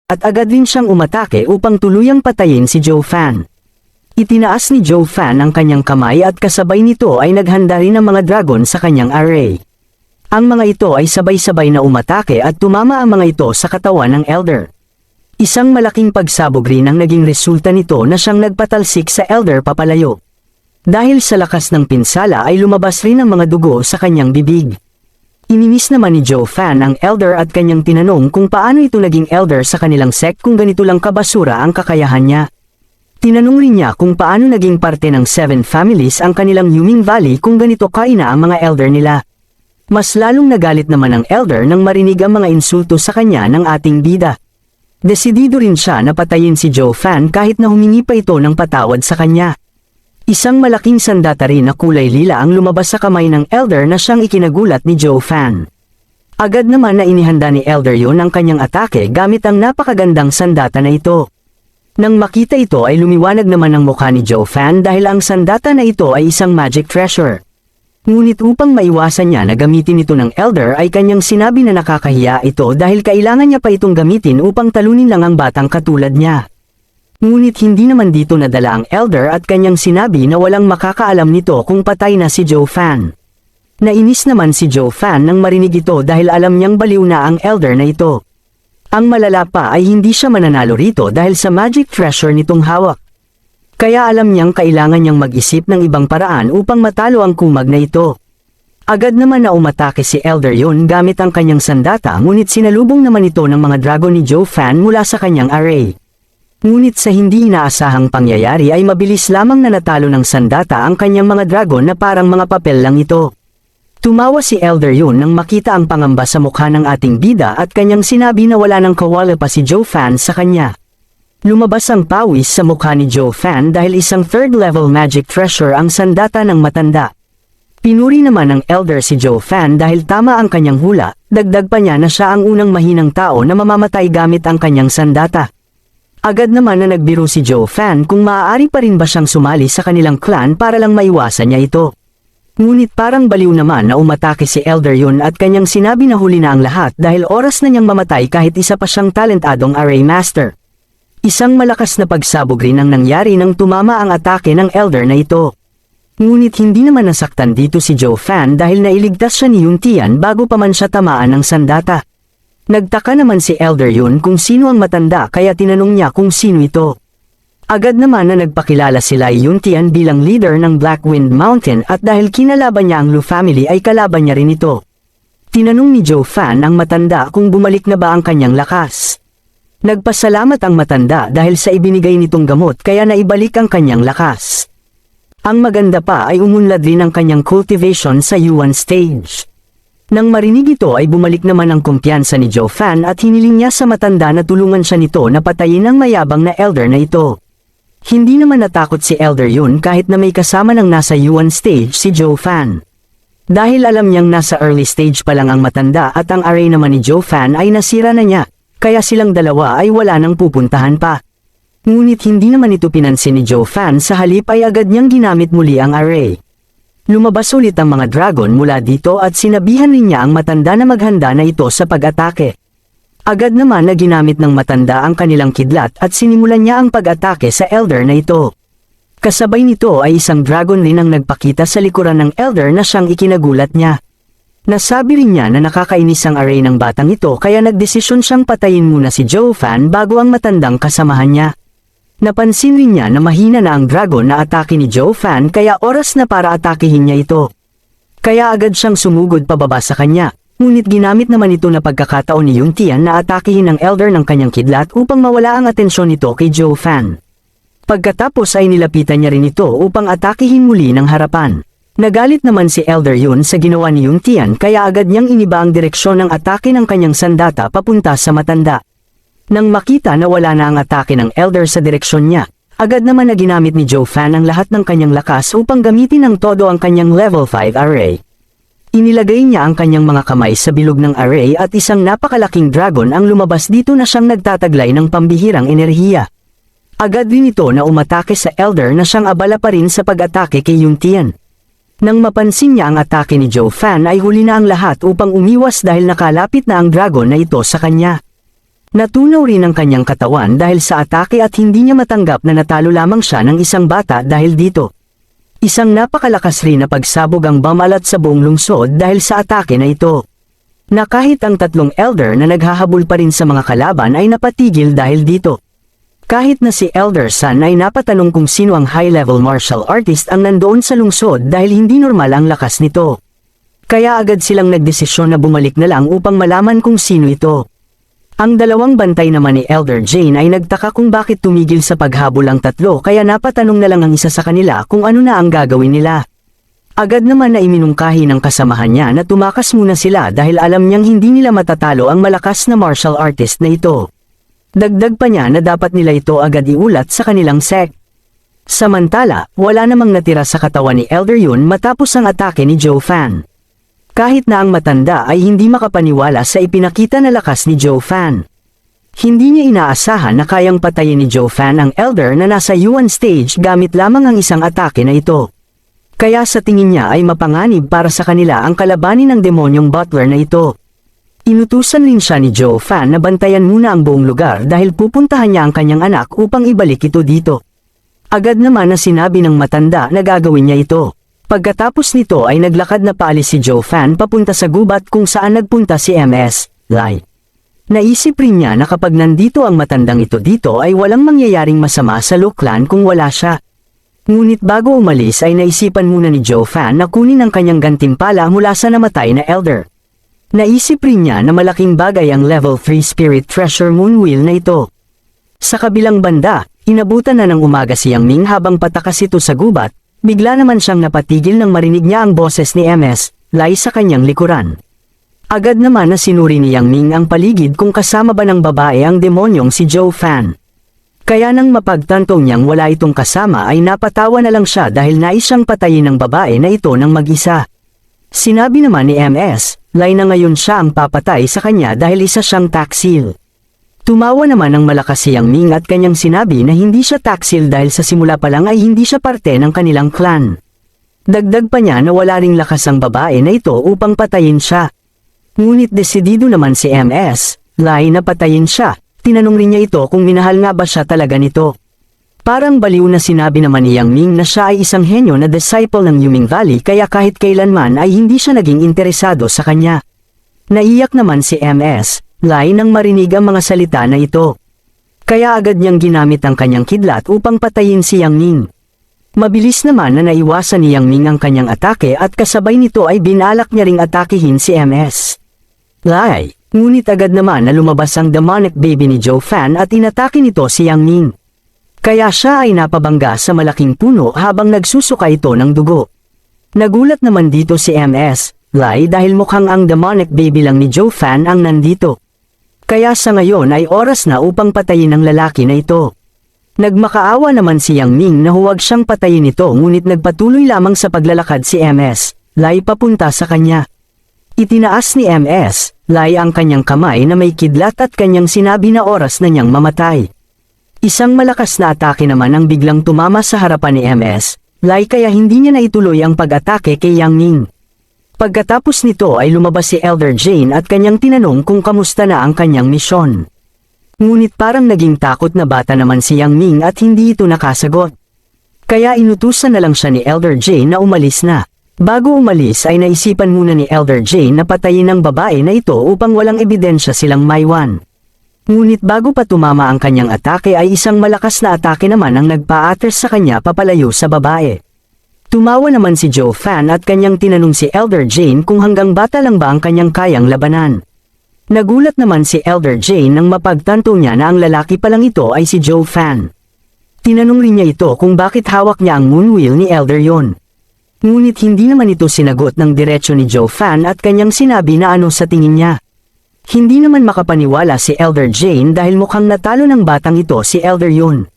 at agad din siyang umatake upang tuluyang patayin si Zhou Fan. Itinaas ni Zhou Fan ang kanyang kamay at kasabay nito ay naghanda rin ang mga dragon sa kanyang array. Ang mga ito ay sabay-sabay na umatake at tumama ang mga ito sa katawan ng Elder. Isang malaking pagsabog rin ang naging resulta nito na siyang nagpatalsik sa Elder papalayo. Dahil sa lakas ng pinsala ay lumabas rin ang mga dugo sa kanyang bibig. Ininis naman ni Zhou Fan ang Elder at kanyang tinanong kung paano ito naging Elder sa kanilang sect kung ganito lang kabasura ang kakayahan niya. Tinanong rin niya kung paano naging parte ng 7 families ang kanilang Yuming Valley kung ganito kaina ang mga Elder nila. Mas lalong nagalit naman ang Elder nang marinig ang mga insulto sa kanya ng ating bida. Desidido rin siya na patayin si Zhou Fan kahit na humingi pa ito ng patawad sa kanya. Isang malaking sandata rin na kulay lila ang lumabas sa kamay ng Elder na siyang ikinagulat ni Zhou Fan. Agad naman na inihanda ni Elder yun ang kanyang atake gamit ang napakagandang sandata na ito. Nang makita ito ay lumiwanag naman ang mukha ni Zhou Fan dahil ang sandata na ito ay isang magic treasure. Ngunit upang maiwasan niya na gamitin ito ng Elder ay kanyang sinabi na nakakahiya ito dahil kailangan niya pa itong gamitin upang talunin lang ang batang katulad niya. Ngunit hindi naman dito nadala ang Elder at kanyang sinabi na walang makakaalam nito kung patay na si Zhou Fan. Nainis naman si Zhou Fan nang marinig ito dahil alam niyang baliw na ang Elder na ito. Ang malala pa ay hindi siya mananalo rito dahil sa magic treasure nitong hawak. Kaya alam niyang kailangan niyang mag-isip ng ibang paraan upang matalo ang kumag na ito. Agad naman na umatake si Elder yun gamit ang kanyang sandata ngunit sinalubong naman ito ng mga dragon ni Zhou Fan mula sa kanyang array. Ngunit sa hindi inaasahang pangyayari ay mabilis lamang na natalo ng sandata ang kanyang mga dragon na parang mga papel lang ito. Tumawa si Elder yun nang makita ang pangamba sa mukha ng ating bida at kanyang sinabi na wala nang kawala pa si Zhou Fan sa kanya. Lumabas ang pawis sa mukha ni Zhou Fan dahil isang 3rd level magic treasure ang sandata ng matanda. Pinuri naman ng Elder si Zhou Fan dahil tama ang kanyang hula, dagdag pa niya na siya ang unang mahinang tao na mamamatay gamit ang kanyang sandata. Agad naman na nagbiro si Zhou Fan kung maaari pa rin ba siyang sumali sa kanilang clan para lang maiwasan niya ito. Ngunit parang baliw naman na umatake si Elder yun at kanyang sinabi na huli na ang lahat dahil oras na niyang mamatay kahit isa pa siyang talentadong array master. Isang malakas na pagsabog rin ang nangyari nang tumama ang atake ng Elder na ito. Ngunit hindi naman nasaktan dito si Zhou Fan dahil nailigtas siya ni Yun Tian bago pa man siya tamaan ng sandata. Nagtaka naman si Elder yun kung sino ang matanda kaya tinanong niya kung sino ito. Agad naman na nagpakilala sila Yun Tian bilang leader ng Black Wind Mountain at dahil kinalaban niya ang Lu family ay kalaban niya rin ito. Tinanong ni Zhou Fan ang matanda kung bumalik na ba ang kanyang lakas. Nagpasalamat ang matanda dahil sa ibinigay nitong gamot kaya naibalik ang kanyang lakas. Ang maganda pa ay umunlad rin ang kanyang cultivation sa Yuan stage. Nang marinig ito ay bumalik naman ang kumpiyansa ni Zhou Fan at hiniling niya sa matanda na tulungan siya nito na patayin ang mayabang na Elder na ito. Hindi naman natakot si Elder yun kahit na may kasama ng nasa Yuan stage si Zhou Fan. Dahil alam niyang nasa early stage pa lang ang matanda at ang array naman ni Zhou Fan ay nasira na niya, kaya silang dalawa ay wala nang pupuntahan pa. Ngunit hindi naman ito pinansin ni Zhou Fan sa halip ay agad niyang ginamit muli ang array. Lumabas ulit ang mga dragon mula dito at sinabihan rin niya ang matanda na maghanda na ito sa pag-atake. Agad naman na ginamit ng matanda ang kanilang kidlat at sinimulan niya ang pag-atake sa Elder na ito. Kasabay nito ay isang dragon rin ang nagpakita sa likuran ng Elder na siyang ikinagulat niya. Nasabi rin niya na nakakainis ang array ng batang ito kaya nagdesisyon siyang patayin muna si Zhou Fan bago ang matandang kasamahan niya. Napansin rin niya na mahina na ang dragon na atake ni Zhou Fan kaya oras na para atakihin niya ito. Kaya agad siyang sumugod pababa sa kanya. Ngunit ginamit naman ito na pagkakataon ni Yun Tian na atakihin ang Elder ng kanyang kidlat upang mawala ang atensyon nito kay Zhou Fan. Pagkatapos ay nilapitan niya rin ito upang atakihin muli ng harapan. Nagalit naman si Elder yun sa ginawa ni Yun Tian kaya agad niyang iniba ang direksyon ng atake ng kanyang sandata papunta sa matanda. Nang makita na wala na ang atake ng Elder sa direksyon niya, agad naman na ginamit ni Zhou Fan ang lahat ng kanyang lakas upang gamitin ng todo ang kanyang level 5 array. Inilagay niya ang kanyang mga kamay sa bilog ng array at isang napakalaking dragon ang lumabas dito na siyang nagtataglay ng pambihirang enerhiya. Agad din ito na umatake sa Elder na siyang abala pa rin sa pag-atake kay Yun Tian. Nang mapansin niya ang atake ni Zhou Fan ay huli na ang lahat upang umiwas dahil nakalapit na ang dragon na ito sa kanya. Natunaw rin ang kanyang katawan dahil sa atake at hindi niya matanggap na natalo lamang siya ng isang bata dahil dito. Isang napakalakas rin na pagsabog ang bumalat sa buong lungsod dahil sa atake na ito. Na kahit ang tatlong elder na naghahabol pa rin sa mga kalaban ay napatigil dahil dito. Kahit na si Elder Sun ay napatanong kung sino ang high-level martial artist ang nandoon sa lungsod dahil hindi normal ang lakas nito. Kaya agad silang nagdesisyon na bumalik na lang upang malaman kung sino ito. Ang dalawang bantay naman ni Elder Jane ay nagtaka kung bakit tumigil sa paghabol ang tatlo kaya napatanong na lang ang isa sa kanila kung ano na ang gagawin nila. Agad naman na iminungkahi ng kasamahan niya na tumakas muna sila dahil alam niyang hindi nila matatalo ang malakas na martial artist na ito. Dagdag pa niya na dapat nila ito agad iulat sa kanilang sect. Samantala, wala namang natira sa katawan ni Elder Yun matapos ang atake ni Joe Fan. Kahit na ang matanda ay hindi makapaniwala sa ipinakita na lakas ni Joe Fan. Hindi niya inaasahan na kayang patayin ni Joe Fan ang Elder na nasa Yuan stage gamit lamang ang isang atake na ito. Kaya sa tingin niya ay mapanganib para sa kanila ang kalabanin ng demonyong butler na ito. Inutusan rin siya ni Joe Fan na bantayan muna ang buong lugar dahil pupuntahan niya ang kanyang anak upang ibalik ito dito. Agad naman na sinabi ng matanda na gagawin niya ito. Pagkatapos nito ay naglakad na paalis si Joe Fan papunta sa gubat kung saan nagpunta si MS. Lai. Naisip rin niya na kapag nandito ang matandang ito dito ay walang mangyayaring masama sa Lu Clan kung wala siya. Ngunit bago umalis ay naisipan muna ni Joe Fan na kunin ang kanyang gantimpala mula sa namatay na elder. Naisip rin niya na malaking bagay ang level 3 Spirit Treasure Moon Wheel na ito. Sa kabilang banda, inabutan na ng umaga si Yang Ming habang patakas ito sa gubat, bigla naman siyang napatigil nang marinig niya ang boses ni MS, Lai sa kanyang likuran. Agad naman na sinuri ni Yang Ming ang paligid kung kasama ba ng babae ang demonyong si Joe Fan. Kaya nang mapagtanto niyang wala itong kasama ay napatawa na lang siya dahil nais siyang patayin ng babae na ito ng mag-isa. Sinabi naman ni MS, Lai na ngayon siya ang papatay sa kanya dahil isa siyang taksil. Tumawa naman ng malakas si Yang Ming at kanyang sinabi na hindi siya taksil dahil sa simula pa lang ay hindi siya parte ng kanilang clan. Dagdag pa niya na wala ring lakas ang babae na ito upang patayin siya. Ngunit desidido naman si MS, Lai na patayin siya. Tinanong rin niya ito kung minahal nga ba siya talaga nito. Parang baliw na sinabi naman ni Yang Ming na siya ay isang henyo na disciple ng Yuming Valley kaya kahit kailanman ay hindi siya naging interesado sa kanya. Naiyak naman si MS, Lai nang marinig ang mga salita na ito. Kaya agad niyang ginamit ang kanyang kidlat upang patayin si Yang Ming. Mabilis naman na naiwasan ni Yang Ming ang kanyang atake at kasabay nito ay binalak niya ring atakihin si MS. Lai, ngunit agad naman na lumabas ang demonic baby ni Joe Fan at inatake nito si Yang Ming. Kaya siya ay napabangga sa malaking puno habang nagsusuka ito ng dugo. Nagulat naman dito si MS, Lai dahil mukhang ang demonic baby lang ni Joe Fan ang nandito. Kaya sa ngayon ay oras na upang patayin ang lalaki na ito. Nagmakaawa naman si Yang Ming na huwag siyang patayin ito ngunit nagpatuloy lamang sa paglalakad si MS, Lai papunta sa kanya. Itinaas ni MS, Lai ang kanyang kamay na may kidlat at kanyang sinabi na oras na niyang mamatay. Isang malakas na atake naman ang biglang tumama sa harapan ni MS, Lai kaya hindi niya naituloy ang pag-atake kay Yang Ming. Pagkatapos nito ay lumabas si Elder Jane at kanyang tinanong kung kamusta na ang kanyang misyon. Ngunit parang naging takot na bata naman si Yang Ming at hindi ito nakasagot. Kaya inutusan na lang siya ni Elder Jane na umalis na. Bago umalis ay naisipan muna ni Elder Jane na patayin ang babae na ito upang walang ebidensya silang maiwan. Ngunit bago pa tumama ang kanyang atake ay isang malakas na atake naman ang nagpa-atras sa kanya papalayo sa babae. Tumawa naman si Joe Fan at kanyang tinanong si Elder Jane kung hanggang bata lang ba ang kanyang kayang labanan. Nagulat naman si Elder Jane nang mapagtanto niya na ang lalaki palang ito ay si Joe Fan. Tinanong rin niya ito kung bakit hawak niya ang moonwheel ni Elder yon. Ngunit hindi naman ito sinagot ng diretsyo ni Joe Fan at kanyang sinabi na ano sa tingin niya. Hindi naman makapaniwala si Elder Jane dahil mukhang natalo ng batang ito si Elder Yun.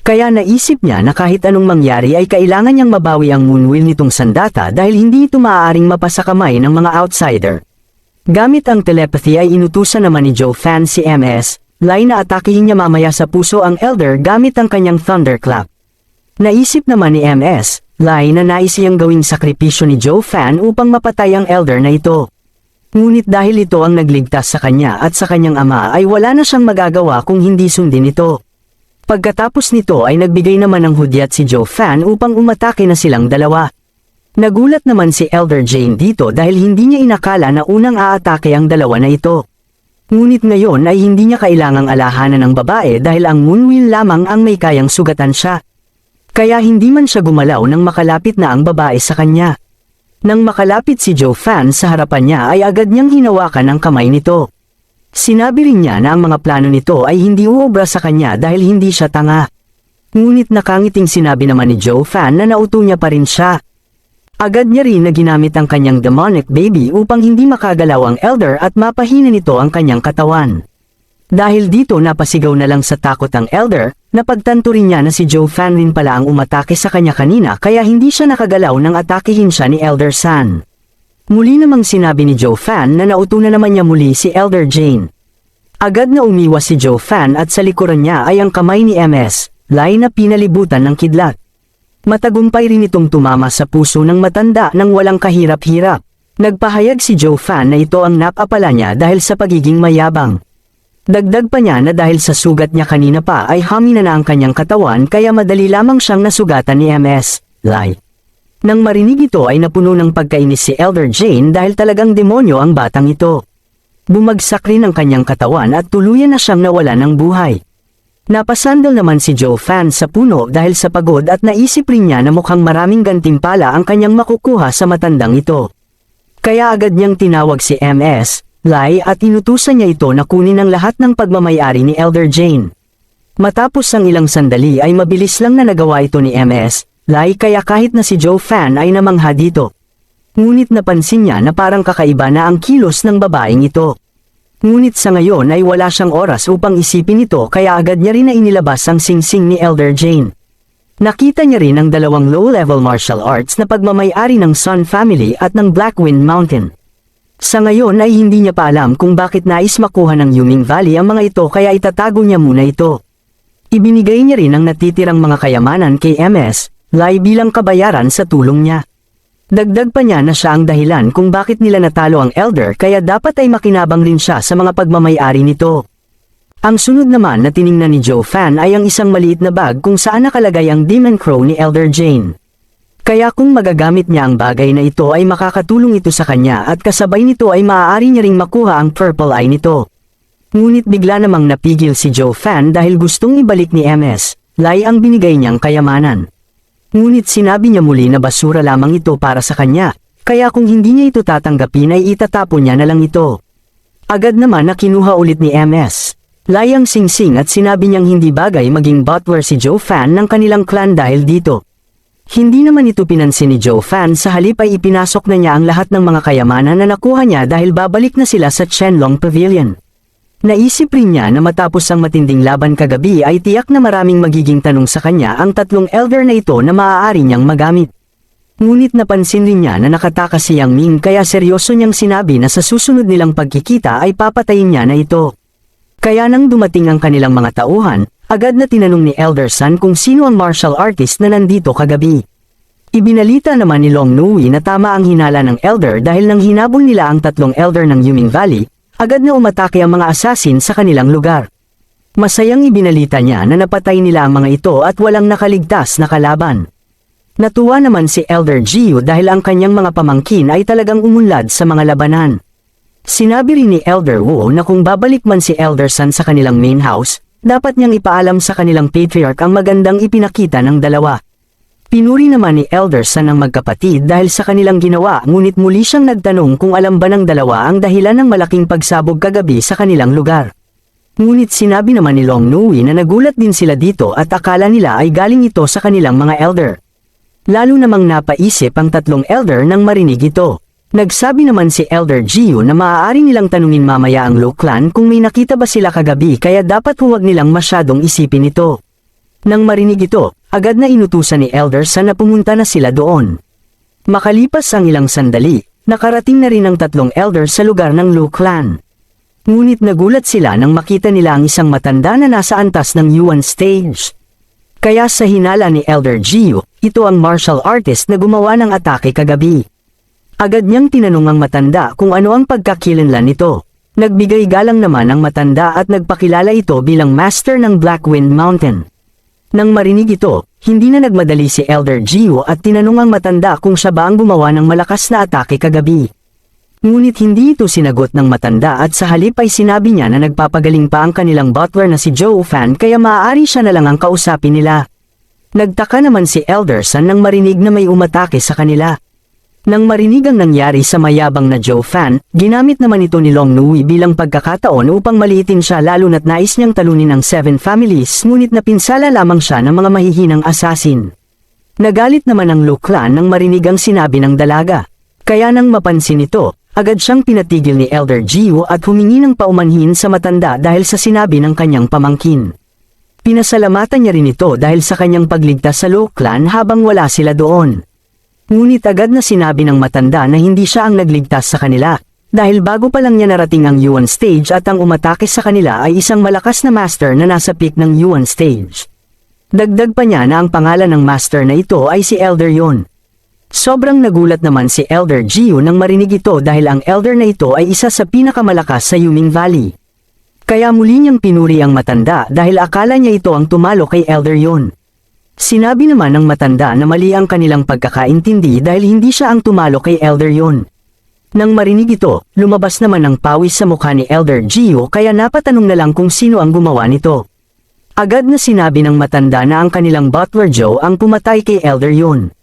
Kaya naisip niya na kahit anong mangyari ay kailangan niyang mabawi ang moonwheel nitong sandata dahil hindi ito maaaring mapasa kamay ng mga outsider. Gamit ang telepathy ay inutusan naman ni Joe Fan si MS, Lai na atakihin niya mamaya sa puso ang Elder gamit ang kanyang thunderclap. Naisip naman ni MS, Lai na nais siyang gawing sakripisyo ni Joe Fan upang mapatay ang Elder na ito. Ngunit dahil ito ang nagligtas sa kanya at sa kanyang ama ay wala na siyang magagawa kung hindi sundin ito. Pagkatapos nito ay nagbigay naman ng hudyat si Joe Fan upang umatake na silang dalawa. Nagulat naman si Elder Jane dito dahil hindi niya inakala na unang aatake ang dalawa na ito. Ngunit ngayon ay hindi niya kailangang alahanan ng babae dahil ang Moonwheel lamang ang may kayang sugatan siya. Kaya hindi man siya gumalaw nang makalapit na ang babae sa kanya. Nang makalapit si Joe Fan sa harapan niya ay agad niyang hinawakan ang kamay nito. Sinabi rin niya na ang mga plano nito ay hindi uobra sa kanya dahil hindi siya tanga. Ngunit nakangiting sinabi naman ni Joe Fan na nauto niya pa rin siya. Agad niya rin na ginamit ang kanyang demonic baby upang hindi makagalaw ang elder at mapahina nito ang kanyang katawan. Dahil dito napasigaw na lang sa takot ang elder, napagtanto rin niya na si Joe Fan rin pala ang umatake sa kanya kanina kaya hindi siya nakagalaw nang atakihin siya ni Elder San. Muli namang sinabi ni Joe Fan na nauto na naman niya muli si Elder Jane. Agad na umiwas si Joe Fan at sa likuran niya ay ang kamay ni MS, Lai na pinalibutan ng kidlat. Matagumpay rin itong tumama sa puso ng matanda nang walang kahirap-hirap. Nagpahayag si Joe Fan na ito ang napapala niya dahil sa pagiging mayabang. Dagdag pa niya na dahil sa sugat niya kanina pa ay hamina na ang kanyang katawan kaya madali lamang siyang nasugatan ni MS, Lai. Nang marinig ito ay napuno ng pagkainis si Elder Jane dahil talagang demonyo ang batang ito. Bumagsak rin ang kanyang katawan at tuluyan na siyang nawala ng buhay. Napasandal naman si Joe Fan sa puno dahil sa pagod at naisip rin niya na mukhang maraming gantimpala ang kanyang makukuha sa matandang ito. Kaya agad niyang tinawag si MS, Lai at inutusan niya ito na kunin ang lahat ng pagmamayari ni Elder Jane. Matapos ang ilang sandali ay mabilis lang na nagawa ito ni MS, Lai kaya kahit na si Joe Fan ay namangha dito. Ngunit napansin niya na parang kakaiba na ang kilos ng babaeng ito. Ngunit sa ngayon ay wala siyang oras upang isipin ito kaya agad niya rin na inilabas ang singsing ni Elder Jane. Nakita niya rin ang dalawang low-level martial arts na pagmamayari ng Sun Family at ng Blackwind Mountain. Sa ngayon ay hindi niya pa alam kung bakit nais makuha ng Yuming Valley ang mga ito kaya itatago niya muna ito. Ibinigay niya rin ang natitirang mga kayamanan kay MS, Lai bilang kabayaran sa tulong niya. Dagdag pa niya na siya ang dahilan kung bakit nila natalo ang Elder kaya dapat ay makinabang rin siya sa mga pagmamayari nito. Ang sunod naman na tiningnan ni Joe Fan ay ang isang maliit na bag kung saan nakalagay ang Demon Crow ni Elder Jane. Kaya kung magagamit niya ang bagay na ito ay makakatulong ito sa kanya at kasabay nito ay maaari niya ring makuha ang purple eye nito. Ngunit bigla namang napigil si Joe Fan dahil gustong ibalik ni MS, Lai ang binigay niyang kayamanan. Ngunit sinabi niya muli na basura lamang ito para sa kanya, kaya kung hindi niya ito tatanggapin ay itatapon niya na lang ito. Agad naman na kinuha ulit ni MS, Lai ang singsing at sinabi niyang hindi bagay maging butler si Joe Fan ng kanilang clan dahil dito. Hindi naman ito pinansin ni Joe Fan sa halip ay ipinasok na niya ang lahat ng mga kayamanan na nakuha niya dahil babalik na sila sa Chenlong Pavilion. Naisip rin niya na matapos ang matinding laban kagabi ay tiyak na maraming magiging tanong sa kanya ang tatlong elder na ito na maaari niyang magamit. Ngunit napansin rin niya na nakatakas si Yang Ming kaya seryoso niyang sinabi na sa susunod nilang pagkikita ay papatayin niya na ito. Kaya nang dumating ang kanilang mga tauhan, agad na tinanong ni Elder Sun kung sino ang martial artist na nandito kagabi. Ibinalita naman ni Long Nui na tama ang hinala ng elder dahil nang hinabol nila ang tatlong elder ng Yuming Valley, agad na umatake ang mga assassin sa kanilang lugar. Masayang ibinalita niya na napatay nila ang mga ito at walang nakaligtas na kalaban. Natuwa naman si Elder Jiu dahil ang kanyang mga pamangkin ay talagang umunlad sa mga labanan. Sinabi rin ni Elder Wu na kung babalik man si Elder Sun sa kanilang main house, dapat niyang ipaalam sa kanilang patriarch ang magandang ipinakita ng dalawa. Pinuri naman ni Elder Sun ang magkapatid dahil sa kanilang ginawa ngunit muli siyang nagtanong kung alam ba ng dalawa ang dahilan ng malaking pagsabog kagabi sa kanilang lugar. Ngunit sinabi naman ni Long Nui na nagulat din sila dito at akala nila ay galing ito sa kanilang mga elder. Lalo namang napaisip ang tatlong elder nang marinig ito. Nagsabi naman si Elder Jiu na maaari nilang tanungin mamaya ang Lu Clan kung may nakita ba sila kagabi kaya dapat huwag nilang masyadong isipin ito. Nang marinig ito, agad na inutusan ni Elder Sun na pumunta na sila doon. Makalipas ang ilang sandali, nakarating na rin ang tatlong elder sa lugar ng Lu Clan. Ngunit nagulat sila nang makita nila ang isang matanda na nasa antas ng Yuan stage. Kaya sa hinala ni Elder Jiu, ito ang martial artist na gumawa ng atake kagabi. Agad niyang tinanong ang matanda kung ano ang pagkakilanlan nito. Nagbigay galang naman ang matanda at nagpakilala ito bilang master ng Blackwind Mountain. Nang marinig ito, hindi na nagmadali si Elder Gio at tinanong ang matanda kung siya ba ang gumawa ng malakas na atake kagabi. Ngunit hindi ito sinagot ng matanda at sa halip ay sinabi niya na nagpapagaling pa ang kanilang butler na si Joe Fan kaya maaari siya na lang ang kausapin nila. Nagtaka naman si Elderson nang marinig na may umatake sa kanila. Nang marinig ang nangyari sa mayabang na Joe Fan, ginamit naman ito ni Long Nui bilang pagkakataon upang maliitin siya lalo na't nais niyang talunin ang 7 families ngunit napinsala lamang siya ng mga mahihinang assassin. Nagalit naman ang Lu Clan nang marinig ang sinabi ng dalaga. Kaya nang mapansin ito, agad siyang pinatigil ni Elder Gio at humingi ng paumanhin sa matanda dahil sa sinabi ng kanyang pamangkin. Pinasalamatan niya rin ito dahil sa kanyang pagligtas sa Lu Clan habang wala sila doon. Ngunit agad na sinabi ng matanda na hindi siya ang nagligtas sa kanila, dahil bago pa lang niya narating ang Yuan stage at ang umatake sa kanila ay isang malakas na master na nasa peak ng Yuan stage. Dagdag pa niya na ang pangalan ng master na ito ay si Elder Yon. Sobrang nagulat naman si Elder Gio nang marinig ito dahil ang elder na ito ay isa sa pinakamalakas sa Yuming Valley. Kaya muli niyang pinuri ang matanda dahil akala niya ito ang tumalo kay Elder Yon. Sinabi naman ng matanda na mali ang kanilang pagkakaintindi dahil hindi siya ang tumalo kay Elder Yon. Nang marinig ito, lumabas naman ang pawis sa mukha ni Elder Gio kaya napatanong na lang kung sino ang gumawa nito. Agad na sinabi ng matanda na ang kanilang butler Joe ang pumatay kay Elder Yon.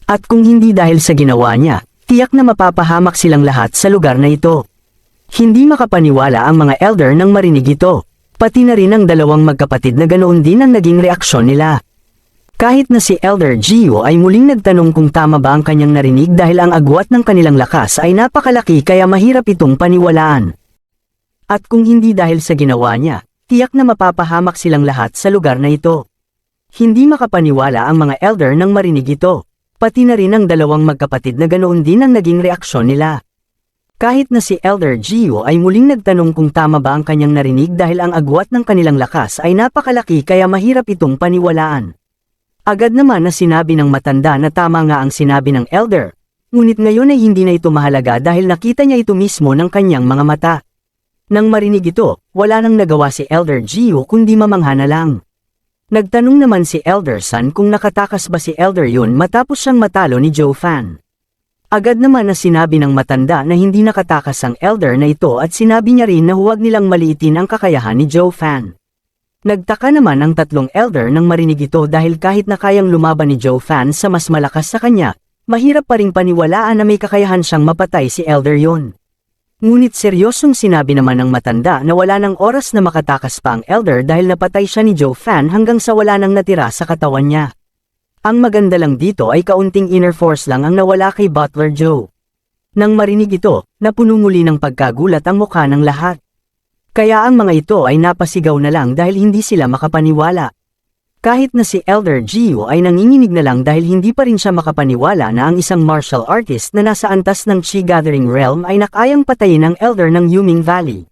At kung hindi dahil sa ginawa niya, tiyak na mapapahamak silang lahat sa lugar na ito. Hindi makapaniwala ang mga elder nang marinig ito. Pati na rin ang dalawang magkapatid na ganoon din ang naging reaksyon nila. Kahit na si Elder Gio ay muling nagtanong kung tama ba ang kanyang narinig dahil ang agwat ng kanilang lakas ay napakalaki kaya mahirap itong paniwalaan. At kung hindi dahil sa ginawa niya, tiyak na mapapahamak silang lahat sa lugar na ito. Hindi makapaniwala ang mga elder nang marinig ito. Pati na rin ang dalawang magkapatid na ganoon din ang naging reaksyon nila. Kahit na si Elder Gio ay muling nagtanong kung tama ba ang kanyang narinig dahil ang agwat ng kanilang lakas ay napakalaki kaya mahirap itong paniwalaan. Agad naman na sinabi ng matanda na tama nga ang sinabi ng elder, ngunit ngayon ay hindi na ito mahalaga dahil nakita niya ito mismo ng kanyang mga mata. Nang marinig ito, wala nang nagawa si Elder Gio kundi mamangha na lang. Nagtanong naman si Elderson kung nakatakas ba si Elder Yon matapos siyang matalo ni Joe Fan. Agad naman na sinabi ng matanda na hindi nakatakas ang elder na ito at sinabi niya rin na huwag nilang maliitin ang kakayahan ni Joe Fan. Nagtaka naman ang tatlong elder nang marinig ito dahil kahit na kayang lumaban ni Joe Fan sa mas malakas sa kanya, mahirap pa ring paniwalaan na may kakayahan siyang mapatay si Elder Yon. Ngunit seryosong sinabi naman ng matanda na wala nang oras na makatakas pa ang elder dahil napatay siya ni Joe Fan hanggang sa wala nang natira sa katawan niya. Ang maganda lang dito ay kaunting inner force lang ang nawala kay Butler Joe. Nang marinig ito, napuno muli ng pagkagulat ang mukha ng lahat. Kaya ang mga ito ay napasigaw na lang dahil hindi sila makapaniwala. Kahit na si Elder Gio ay nanginginig na lang dahil hindi pa rin siya makapaniwala na ang isang martial artist na nasa antas ng Chi Gathering Realm ay nakayang patayin ang elder ng Yuming Valley.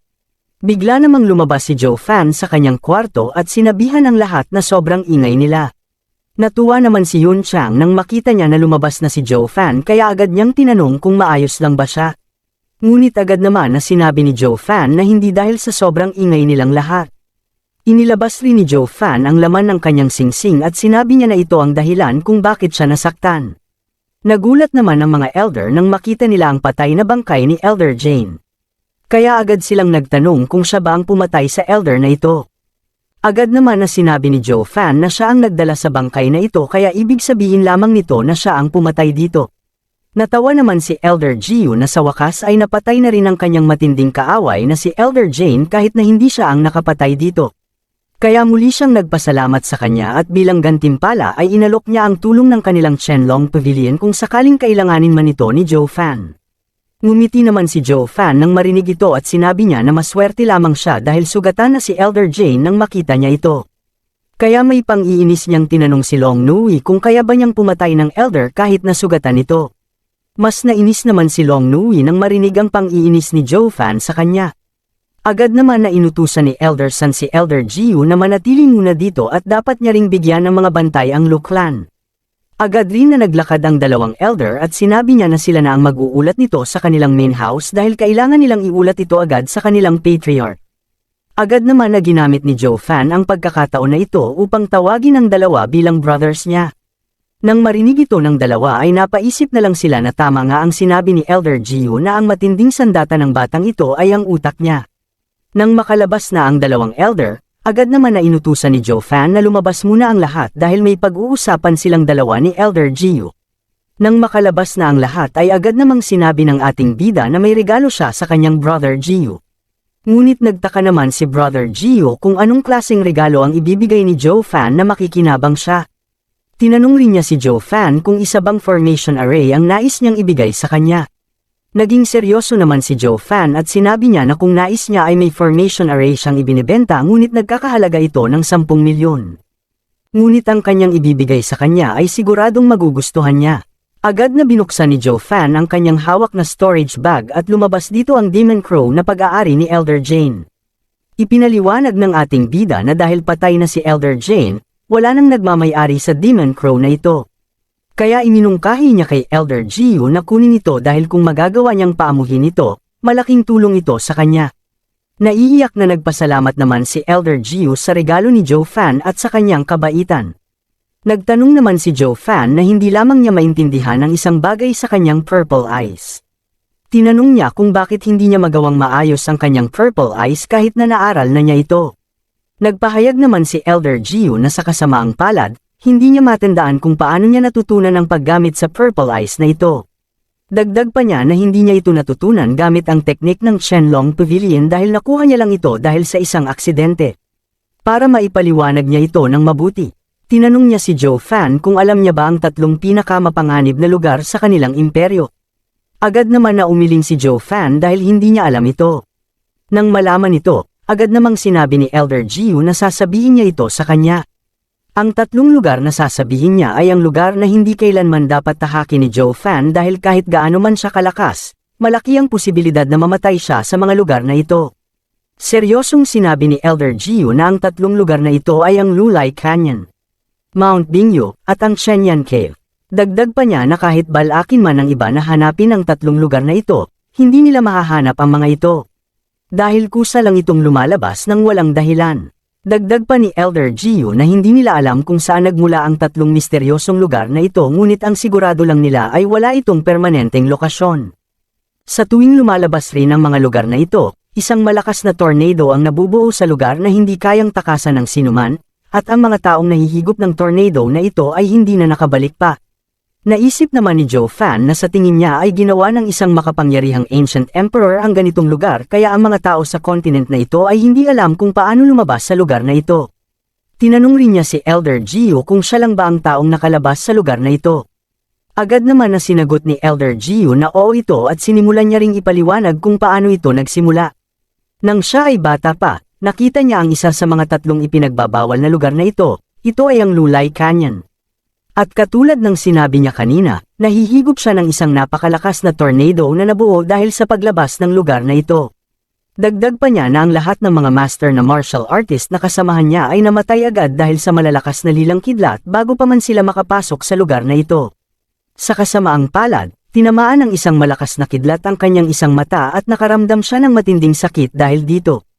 Bigla namang lumabas si Joe Fan sa kanyang kwarto at sinabihan ang lahat na sobrang ingay nila. Natuwa naman si Yun Chang nang makita niya na lumabas na si Joe Fan kaya agad niyang tinanong kung maayos lang ba siya. Ngunit agad naman na sinabi ni Joe Fan na hindi dahil sa sobrang ingay nilang lahat. Inilabas rin ni Joe Fan ang laman ng kanyang singsing at sinabi niya na ito ang dahilan kung bakit siya nasaktan. Nagulat naman ang mga elder nang makita nila ang patay na bangkay ni Elder Jane. Kaya agad silang nagtanong kung siya ba ang pumatay sa elder na ito. Agad naman na sinabi ni Joe Fan na siya ang nagdala sa bangkay na ito kaya ibig sabihin lamang nito na siya ang pumatay dito. Natawa naman si Elder Gio na sa wakas ay napatay na rin ang kanyang matinding kaaway na si Elder Jane kahit na hindi siya ang nakapatay dito. Kaya muli siyang nagpasalamat sa kanya at bilang gantimpala ay inalok niya ang tulong ng kanilang Qianlong Pavilion kung sakaling kailanganin man ito ni Joe Fan. Ngumiti naman si Joe Fan nang marinig ito at sinabi niya na maswerte lamang siya dahil sugatan na si Elder Jane nang makita niya ito. Kaya may pang-iinis niyang tinanong si Long Nui kung kaya ba niyang pumatay ng elder kahit nasugatan ito. Mas nainis naman si Long Nui nang marinig ang pang-iinis ni Joe Fan sa kanya. Agad naman na inutusan ni Elderson si Elder Gio na manatili muna dito at dapat niya ring bigyan ng mga bantay ang Lu Clan. Agad rin na naglakad ang dalawang elder at sinabi niya na sila na ang mag-uulat nito sa kanilang main house dahil kailangan nilang iulat ito agad sa kanilang patriarch. Agad naman na ginamit ni Joe Fan ang pagkakataon na ito upang tawagin ang dalawa bilang brothers niya. Nang marinig ito ng dalawa ay napaisip na lang sila na tama nga ang sinabi ni Elder Gio na ang matinding sandata ng batang ito ay ang utak niya. Nang makalabas na ang dalawang elder, agad naman na inutusan ni Joe Fan na lumabas muna ang lahat dahil may pag-uusapan silang dalawa ni Elder Gio. Nang makalabas na ang lahat ay agad namang sinabi ng ating bida na may regalo siya sa kanyang brother Gio. Ngunit nagtaka naman si brother Gio kung anong klaseng regalo ang ibibigay ni Joe Fan na makikinabang siya. Tinanong rin niya si Joe Fan kung isa bang formation array ang nais niyang ibigay sa kanya. Naging seryoso naman si Joe Fan at sinabi niya na kung nais niya ay may formation array siyang ibinibenta ngunit nagkakahalaga ito ng 10 milyon. Ngunit ang kanyang ibibigay sa kanya ay siguradong magugustuhan niya. Agad na binuksan ni Joe Fan ang kanyang hawak na storage bag at lumabas dito ang Demon Crow na pag-aari ni Elder Jane. Ipinaliwanag ng ating bida na dahil patay na si Elder Jane, wala nang nagmamay-ari sa Demon Crow na ito. Kaya iminungkahi niya kay Elder Gio na kunin ito dahil kung magagawa niyang paamuhin ito, malaking tulong ito sa kanya. Naiiyak na nagpasalamat naman si Elder Gio sa regalo ni Joe Fan at sa kanyang kabaitan. Nagtanong naman si Joe Fan na hindi lamang niya maintindihan ang isang bagay sa kanyang purple eyes. Tinanong niya kung bakit hindi niya magawang maayos ang kanyang purple eyes kahit na naaral na niya ito. Nagpahayag naman si Elder Gio na sa kasamaang palad, hindi niya matandaan kung paano niya natutunan ang paggamit sa purple eyes na ito. Dagdag pa niya na hindi niya ito natutunan gamit ang teknik ng Shenlong Pavilion dahil nakuha niya lang ito dahil sa isang aksidente. Para maipaliwanag niya ito ng mabuti, tinanong niya si Joe Fan kung alam niya ba ang 3 pinakamapanganib na lugar sa kanilang imperyo. Agad naman na umiling si Joe Fan dahil hindi niya alam ito. Nang malaman ito, agad namang sinabi ni Elder Gio na sasabihin niya ito sa kanya. Ang 3 lugar na sasabihin niya ay ang lugar na hindi kailanman dapat tahakin ni Joe Fan dahil kahit gaano man siya kalakas, malaki ang posibilidad na mamatay siya sa mga lugar na ito. Seryosong sinabi ni Elder Gio na ang 3 lugar na ito ay ang Lulai Canyon, Mount Bingyo, at ang Shenyan Cave. Dagdag pa niya na kahit balakin man ng iba na hanapin ang 3 lugar na ito, hindi nila mahahanap ang mga ito. Dahil kusa lang itong lumalabas ng walang dahilan. Dagdag pa ni Elder Gio na hindi nila alam kung saan nagmula ang 3 misteryosong lugar na ito ngunit ang sigurado lang nila ay wala itong permanenteng lokasyon. Sa tuwing lumalabas rin ang mga lugar na ito, isang malakas na tornado ang nabubuo sa lugar na hindi kayang takasan ng sinuman, at ang mga taong nahihigop ng tornado na ito ay hindi na nakabalik pa. Naisip naman ni Joe Fan na sa tingin niya ay ginawa ng isang makapangyarihang ancient emperor ang ganitong lugar kaya ang mga tao sa continent na ito ay hindi alam kung paano lumabas sa lugar na ito. Tinanong rin niya si Elder Gio kung siya lang ba ang taong nakalabas sa lugar na ito. Agad naman na sinagot ni Elder Gio na oo ito at sinimulan niya ring ipaliwanag kung paano ito nagsimula. Nang siya ay bata pa, nakita niya ang isa sa mga 3 ipinagbabawal na lugar na ito ay ang Lulai Canyon. At katulad ng sinabi niya kanina, nahihigop siya ng isang napakalakas na tornado na nabuo dahil sa paglabas ng lugar na ito. Dagdag pa niya na ang lahat ng mga master na martial artist na kasamahan niya ay namatay agad dahil sa malalakas na lilang kidlat bago pa man sila makapasok sa lugar na ito. Sa kasamaang palad, tinamaan ng isang malakas na kidlat ang kanyang isang mata at nakaramdam siya ng matinding sakit dahil dito.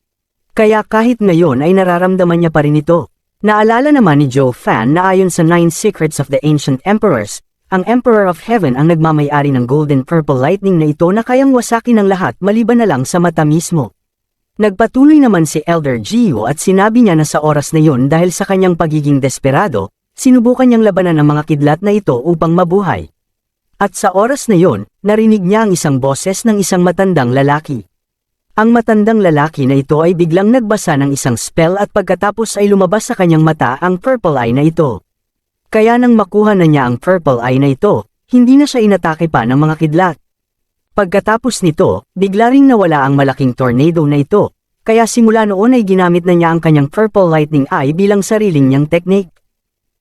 Kaya kahit ngayon ay nararamdaman niya pa rin ito. Naalala naman ni Joe Fan na ayon sa 9 Secrets of the Ancient Emperors, ang Emperor of Heaven ang nagmamay-ari ng Golden Purple Lightning na ito na kayang wasakin ng lahat maliban na lang sa mata mismo. Nagpatuloy naman si Elder Gio at sinabi niya na sa oras na yun dahil sa kanyang pagiging desperado, sinubukan niyang labanan ang mga kidlat na ito upang mabuhay. At sa oras na yun, narinig niya ang isang boses ng isang matandang lalaki. Ang matandang lalaki na ito ay biglang nagbasa ng isang spell at pagkatapos ay lumabas sa kanyang mata ang purple eye na ito. Kaya nang makuha na niya ang purple eye na ito, hindi na siya inatake pa ng mga kidlat. Pagkatapos nito, bigla ring nawala ang malaking tornado na ito, kaya simula noon ay ginamit na niya ang kanyang purple lightning eye bilang sariling niyang teknik.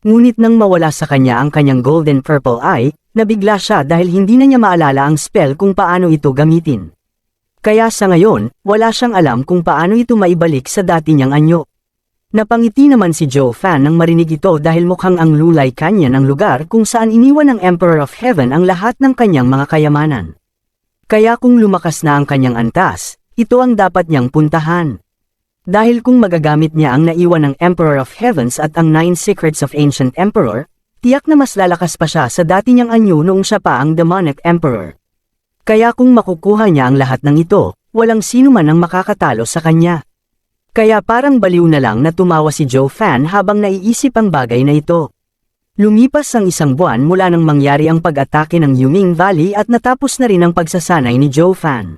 Ngunit nang mawala sa kanya ang kanyang golden purple eye, nabigla siya dahil hindi na niya maalala ang spell kung paano ito gamitin. Kaya sa ngayon, wala siyang alam kung paano ito maibalik sa dati niyang anyo. Napangiti naman si Joe Fan nang marinig ito dahil mukhang ang Lulay Canyon ang lugar kung saan iniwan ng Emperor of Heaven ang lahat ng kanyang mga kayamanan. Kaya kung lumakas na ang kanyang antas, ito ang dapat niyang puntahan. Dahil kung magagamit niya ang naiwan ng Emperor of Heavens at ang 9 Secrets of Ancient Emperor, tiyak na mas lalakas pa siya sa dati niyang anyo noong siya pa ang Demonic Emperor. Kaya kung makukuha niya ang lahat ng ito, walang sino man ang makakatalo sa kanya. Kaya parang baliw na lang na tumawa si Joe Fan habang naiisip ang bagay na ito. Lumipas ang isang buwan mula nang mangyari ang pag-atake ng Yuming Valley at natapos na rin ang pagsasanay ni Joe Fan.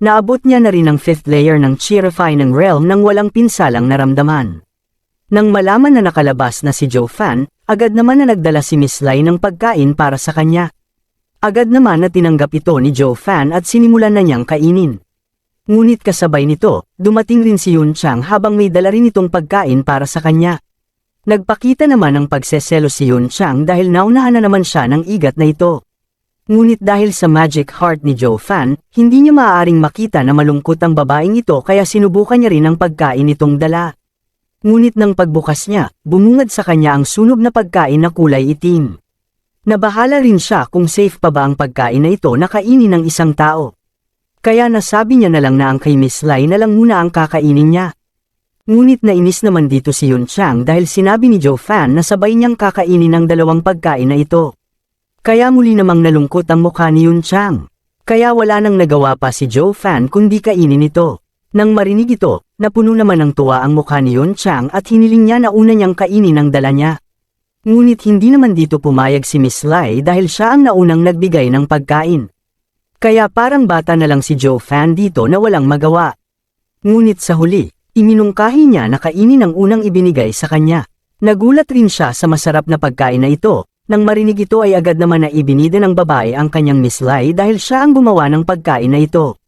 Naabot niya na rin ang 5th layer ng Chi-refining Realm nang walang pinsalang naramdaman. Nang malaman na nakalabas na si Joe Fan, agad naman na nagdala si Miss Lai ng pagkain para sa kanya. Agad naman na tinanggap ito ni Joe Fan at sinimulan na niyang kainin. Ngunit kasabay nito, dumating rin si Yun Chang habang may dala rin itong pagkain para sa kanya. Nagpakita naman ng pagseselo si Yun Chang dahil naunahan na naman siya ng igat na ito. Ngunit dahil sa magic heart ni Joe Fan, hindi niya maaaring makita na malungkot ang babaeng ito kaya sinubukan niya rin ang pagkain nitong dala. Ngunit nang pagbukas niya, bumungad sa kanya ang sunog na pagkain na kulay itim. Nabahala rin siya kung safe pa ba ang pagkain na ito na kainin ng isang tao. Kaya nasabi niya na lang na ang kay Miss Lai na lang muna ang kakainin niya. Ngunit nainis naman dito si Yun Chang dahil sinabi ni Joe Fan na sabay niyang kakainin ang dalawang pagkain na ito. Kaya muli namang nalungkot ang mukha ni Yun Chang. Kaya wala nang nagawa pa si Joe Fan kundi kainin ito. Nang marinig ito, napuno naman ng tuwa ang mukha ni Yun Chang at hiniling niya na una niyang kainin ang dala niya. Ngunit hindi naman dito pumayag si Miss Lai dahil siya ang naunang nagbigay ng pagkain. Kaya parang bata na lang si Joe Fan dito na walang magawa. Ngunit sa huli, iminungkahi niya na kainin ang unang ibinigay sa kanya. Nagulat rin siya sa masarap na pagkain na ito. Nang marinig ito ay agad naman na ibinida ng babae ang kanyang Miss Lai dahil siya ang gumawa ng pagkain na ito.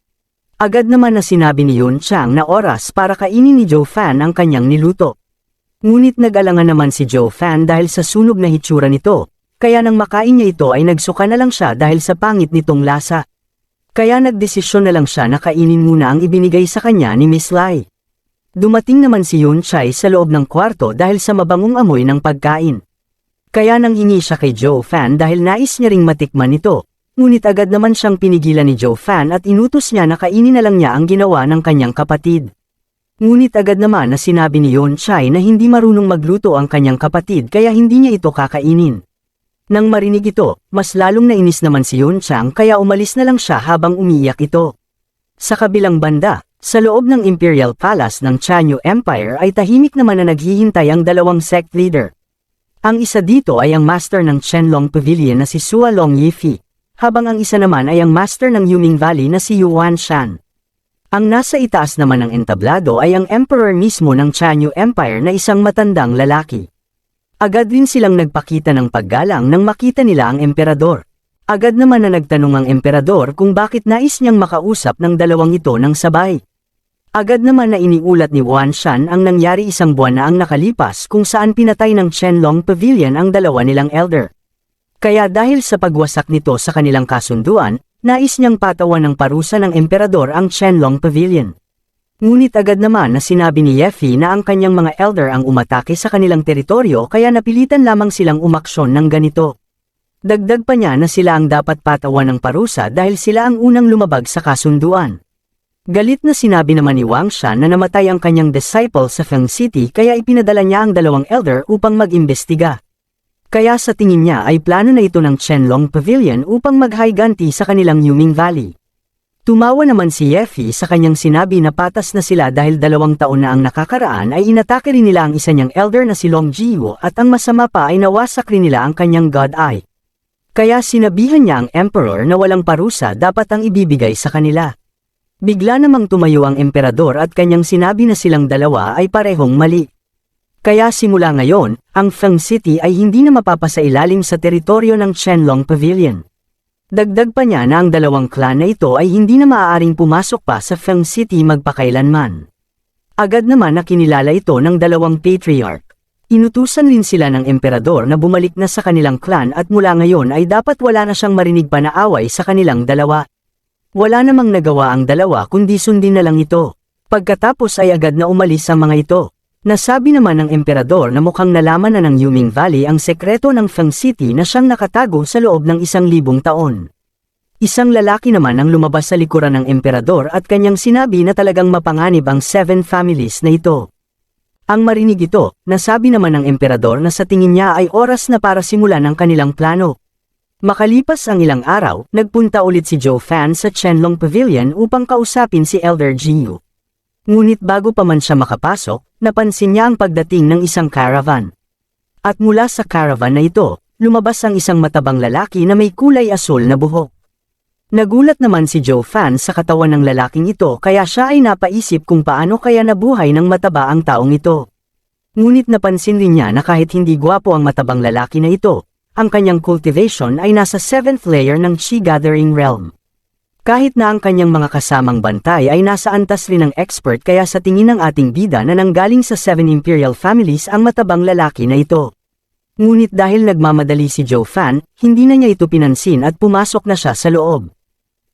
Agad naman na sinabi ni Yun Chang na oras para kainin ni Joe Fan ang kanyang niluto. Ngunit nag-alangan naman si Joe Fan dahil sa sunog na hitsura nito, kaya nang makain niya ito ay nagsuka na lang siya dahil sa pangit nitong lasa. Kaya nagdesisyon na lang siya na kainin muna ang ibinigay sa kanya ni Miss Lai. Dumating naman si Yun Chai sa loob ng kwarto dahil sa mabangong amoy ng pagkain. Kaya nang hingi siya kay Joe Fan dahil nais niya ring matikman ito, ngunit agad naman siyang pinigilan ni Joe Fan at inutos niya na kainin na lang niya ang ginawa ng kanyang kapatid. Ngunit agad naman na sinabi ni Yun Chai na hindi marunong magluto ang kanyang kapatid kaya hindi niya ito kakainin. Nang marinig ito, mas lalong nainis naman si Yun Chang kaya umalis na lang siya habang umiiyak ito. Sa kabilang banda, sa loob ng Imperial Palace ng Chanyu Empire ay tahimik naman na naghihintay ang dalawang sect leader. Ang isa dito ay ang master ng Qianlong Pavilion na si Sua Long Yifi, habang ang isa naman ay ang master ng Yuming Valley na si Yuan Shan. Ang nasa itaas naman ng entablado ay ang emperor mismo ng Chanyu Empire na isang matandang lalaki. Agad din silang nagpakita ng paggalang nang makita nila ang emperador. Agad naman na nagtanong ang emperador kung bakit nais niyang makausap ng dalawang ito ng sabay. Agad naman na iniulat ni Yuan Shan ang nangyari isang buwan na ang nakalipas kung saan pinatay ng Qianlong Pavilion ang dalawa nilang elder. Kaya dahil sa pagwasak nito sa kanilang kasunduan, nais niyang patawan ng parusa ng emperador ang Qianlong Pavilion. Ngunit agad naman na sinabi ni Yefi na ang kanyang mga elder ang umatake sa kanilang teritoryo kaya napilitan lamang silang umaksyon ng ganito. Dagdag pa niya na sila ang dapat patawan ng parusa dahil sila ang unang lumabag sa kasunduan. Galit na sinabi naman ni Wang Shan na namatay ang kanyang disciple sa Feng City kaya ipinadala niya ang dalawang elder upang mag-imbestiga. Kaya sa tingin niya ay plano na ito ng Qianlong Pavilion upang maghiganti sa kanilang Yuming Valley. Tumawa naman si Yefi sa kanyang sinabi na patas na sila dahil 2 taon na ang nakakaraan ay inatake rin nila ang isa niyang elder na si Long Jiwo at ang masama pa ay nawasak rin nila ang kanyang God Eye. Kaya sinabihan niya ang emperor na walang parusa dapat ang ibibigay sa kanila. Bigla namang tumayo ang emperador at kanyang sinabi na silang dalawa ay parehong mali. Kaya simula ngayon, ang Feng City ay hindi na mapapasailalim sa teritoryo ng Qianlong Pavilion. Dagdag pa niya na ang dalawang clan na ito ay hindi na maaaring pumasok pa sa Feng City magpakailanman. Agad naman na kinilala ito ng dalawang patriarch. Inutusan rin sila ng emperador na bumalik na sa kanilang clan at mula ngayon ay dapat wala na siyang marinig pa na away sa kanilang dalawa. Wala namang nagawa ang dalawa kundi sundin na lang ito. Pagkatapos ay agad na umalis ang mga ito. Nasabi naman ng emperador na mukhang nalaman na ng Yuming Valley ang sekreto ng Feng City na siyang nakatago sa loob ng 1,000 taon. Isang lalaki naman ang lumabas sa likuran ng emperador at kanyang sinabi na talagang mapanganib ang 7 families na ito. Ang marinig ito, nasabi naman ng emperador na sa tingin niya ay oras na para simulan ang kanilang plano. Makalipas ang ilang araw, nagpunta ulit si Zhou Fan sa Qianlong Pavilion upang kausapin si Elder Jiyu. Ngunit bago pa man siya makapasok, napansin niya ang pagdating ng isang caravan. At mula sa caravan na ito, lumabas ang isang matabang lalaki na may kulay asul na buhok. Nagulat naman si Zhou Fan sa katawan ng lalaking ito kaya siya ay napaisip kung paano kaya nabuhay ng mataba ang taong ito. Ngunit napansin rin niya na kahit hindi gwapo ang matabang lalaki na ito, ang kanyang cultivation ay nasa 7th layer ng Qi Gathering Realm. Kahit na ang kanyang mga kasamang bantay ay nasa antas rin ng expert kaya sa tingin ng ating bida na nanggaling sa 7 imperial families ang matabang lalaki na ito. Ngunit dahil nagmamadali si Zhou Fan, hindi na niya ito pinansin at pumasok na siya sa loob.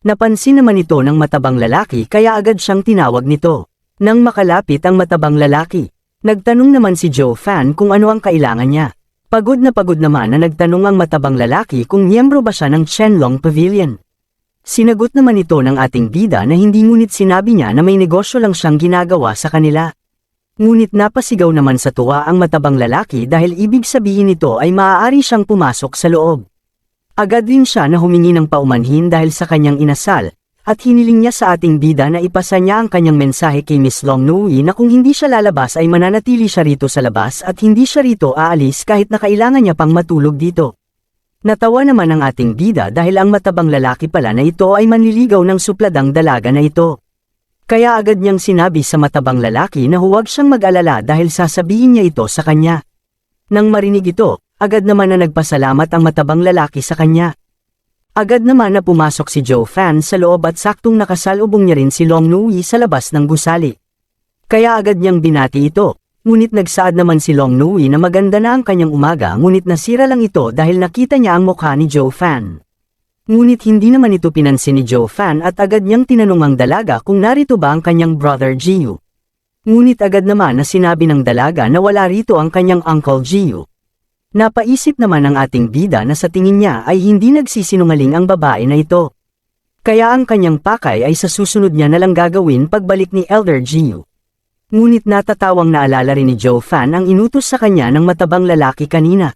Napansin naman ito ng matabang lalaki kaya agad siyang tinawag nito. Nang makalapit ang matabang lalaki, nagtanong naman si Zhou Fan kung ano ang kailangan niya. Pagod naman na nagtanong ang matabang lalaki kung miyembro ba siya ng Qianlong Pavilion. Sinagot naman ito ng ating bida na hindi ngunit sinabi niya na may negosyo lang siyang ginagawa sa kanila. Ngunit napasigaw naman sa tuwa ang matabang lalaki dahil ibig sabihin nito ay maaari siyang pumasok sa loob. Agad din siya na humingi ng paumanhin dahil sa kanyang inasal, at hiniling niya sa ating bida na ipasa niya ang kanyang mensahe kay Miss Long Nui na kung hindi siya lalabas ay mananatili siya rito sa labas at hindi siya rito aalis kahit na kailangan niya pang matulog dito. Natawa naman ang ating bida dahil ang matabang lalaki pala na ito ay manliligaw ng supladang dalaga na ito. Kaya agad niyang sinabi sa matabang lalaki na huwag siyang mag-alala dahil sasabihin niya ito sa kanya. Nang marinig ito, agad naman na nagpasalamat ang matabang lalaki sa kanya. Agad naman na pumasok si Zhou Fan sa loob at saktong nakasalubong niya rin si Long Nui sa labas ng gusali. Kaya agad niyang binati ito, ngunit nagsaad naman si Long Nui na maganda na ang kanyang umaga ngunit nasira lang ito dahil nakita niya ang mukha ni Zhou Fan. Ngunit hindi naman ito pinansin ni Zhou Fan at agad niyang tinanong ang dalaga kung narito ba ang kanyang brother Jiyu. Ngunit agad naman na sinabi ng dalaga na wala rito ang kanyang uncle Jiyu. Napaisip naman ang ating bida na sa tingin niya ay hindi nagsisinungaling ang babae na ito. Kaya ang kanyang pakay ay sa susunod niya na lang gagawin pagbalik ni Elder Jiyu. Ngunit natatawang naalala rin ni Zhou Fan ang inutos sa kanya ng matabang lalaki kanina.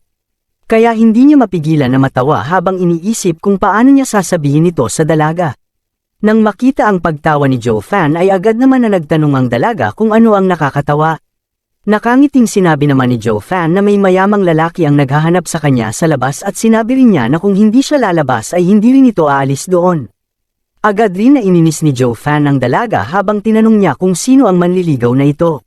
Kaya hindi niya mapigilan na matawa habang iniisip kung paano niya sasabihin ito sa dalaga. Nang makita ang pagtawa ni Zhou Fan ay agad naman na nagtanong ang dalaga kung ano ang nakakatawa. Nakangiting sinabi naman ni Zhou Fan na may mayamang lalaki ang naghahanap sa kanya sa labas at sinabi rin niya na kung hindi siya lalabas ay hindi rin ito aalis doon. Agad rin na ininis ni Zhou Fan ang dalaga habang tinanong niya kung sino ang manliligaw na ito.